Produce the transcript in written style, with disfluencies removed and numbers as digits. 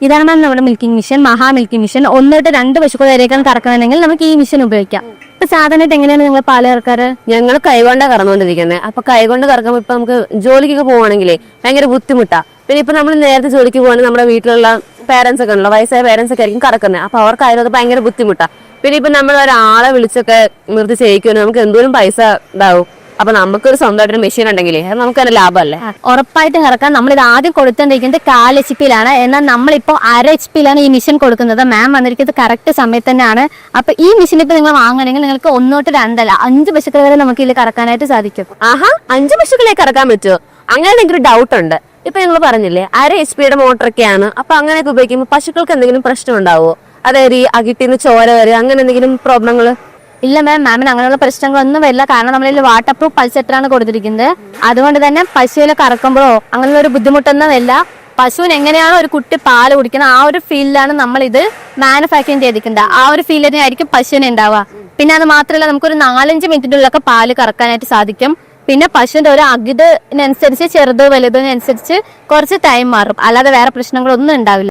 ഇതാണ് മാം നമ്മുടെ milking machine, മഹാ മിൽക്കിംഗ് മെഷീൻ. 1 തൊട്ട് 2 പശുക്കൾ വരെയൊക്കെ കറക്കണമെങ്കിൽ നമുക്ക് ഈ മെഷീൻ ഉപയോഗിക്കാം. ഇപ്പൊ സാധാരണയായിട്ട് എങ്ങനെയാണ് നിങ്ങൾ പാല് കറക്കാറ്? ഞങ്ങൾ കൈകൊണ്ടാണ് കറന്നുകൊണ്ടിരിക്കുന്നത്. അപ്പൊ കൈകൊണ്ട് കറക്കുമ്പോൾ ഇപ്പൊ നമുക്ക് ജോലിക്കൊക്കെ പോവാണെങ്കിലേ ഭയങ്കര ബുദ്ധിമുട്ടാ. പിന്നെ ഇപ്പൊ നമ്മൾ നേരത്തെ ജോലിക്ക് പോവാണെങ്കിൽ നമ്മുടെ വീട്ടിലുള്ള പേരൻസ് ഒക്കെ ഉണ്ടല്ലോ, വയസ്സായ പേരൻസ് ഒക്കെ ആയിരിക്കും കറക്കുന്നത്. അപ്പൊ അവർക്ക് ആയത് ഭയങ്കര ബുദ്ധിമുട്ടാ. പിന്നെ ഇപ്പൊ നമ്മൾ ഒരാളെ വിളിച്ചൊക്കെ നിർത്തി ചെയ്യിക്കുവാനും നമുക്ക് എന്തോരം പൈസ ഉണ്ടാവും. അപ്പൊ നമുക്കൊരു സ്വന്തമായിട്ടൊരു മെഷീൻ ഉണ്ടെങ്കിലേ അത് നമുക്ക് തന്നെ ലാഭമല്ലേ. ഉറപ്പായിട്ട് കറക്കാൻ നമ്മളിത് ആദ്യം കൊടുത്തോണ്ടിരിക്കുന്നത് 4 HP എന്നാൽ നമ്മളിപ്പോ 1/2 HP ഈ മെഷീൻ കൊടുക്കുന്നത്. മാം വന്നിരിക്കുന്നത് കറക്റ്റ് സമയത്ത് തന്നെയാണ്. അപ്പൊ ഈ മെഷീൻ ഇപ്പൊ നിങ്ങൾ വാങ്ങണമെങ്കിൽ നിങ്ങൾക്ക് 1 തൊട്ട് 2 അല്ല 5 പശുക്കൾ വരെ നമുക്ക് ഇതിൽ കറക്കാനായിട്ട് സാധിക്കും. ആഹാ, 5 പശുക്കളെ കറക്കാൻ പറ്റുമോ? അങ്ങനെ എനിക്കൊരു ഡൗട്ട് ഉണ്ട്. ഇപ്പൊ നിങ്ങൾ പറഞ്ഞില്ലേ 1/2 HP മോട്ടറൊക്കെയാണ്. അപ്പൊ അങ്ങനെയൊക്കെ ഉപയോഗിക്കുമ്പോൾ പശുക്കൾക്ക് എന്തെങ്കിലും പ്രശ്നം ഉണ്ടാവുമോ? അതായത് ഈ അകിട്ടിന്ന് ചോര വരെ അങ്ങനെ എന്തെങ്കിലും പ്രോബ്ലങ്ങള്? ഇല്ല മാം, മാമിന് അങ്ങനെയുള്ള പ്രശ്നങ്ങളൊന്നും വരില്ല. കാരണം നമ്മളിൽ വാട്ടർ പ്രൂഫ് പൾസെറ്ററാണ് കൊടുത്തിരിക്കുന്നത്. അതുകൊണ്ട് തന്നെ പശുവിനെ കറക്കുമ്പോഴോ അങ്ങനെയുള്ള ഒരു ബുദ്ധിമുട്ടൊന്നും വരില്ല. പശുവിന് എങ്ങനെയാണോ ഒരു കുട്ടി പാല് കുടിക്കുന്നത് ആ ഒരു ഫീൽഡിലാണ് നമ്മൾ ഇത് മാനുഫാക്ചറിങ് ചെയ്തിരിക്കുന്നത്. ആ ഒരു ഫീൽഡിൽ ആയിരിക്കും പശുവിനെ ഉണ്ടാവുക. പിന്നെ അത് മാത്രമല്ല നമുക്കൊരു 4-5 മിനിറ്റിനുള്ളിലൊക്കെ പാല് കറക്കാനായിട്ട് സാധിക്കും. പിന്നെ പശുവിന്റെ ഒരു അകിടിനനുസരിച്ച് ചെറുത് വലുതിനനുസരിച്ച് കുറച്ച് ടൈം മാറും. അല്ലാതെ വേറെ പ്രശ്നങ്ങളൊന്നും ഉണ്ടാവില്ല.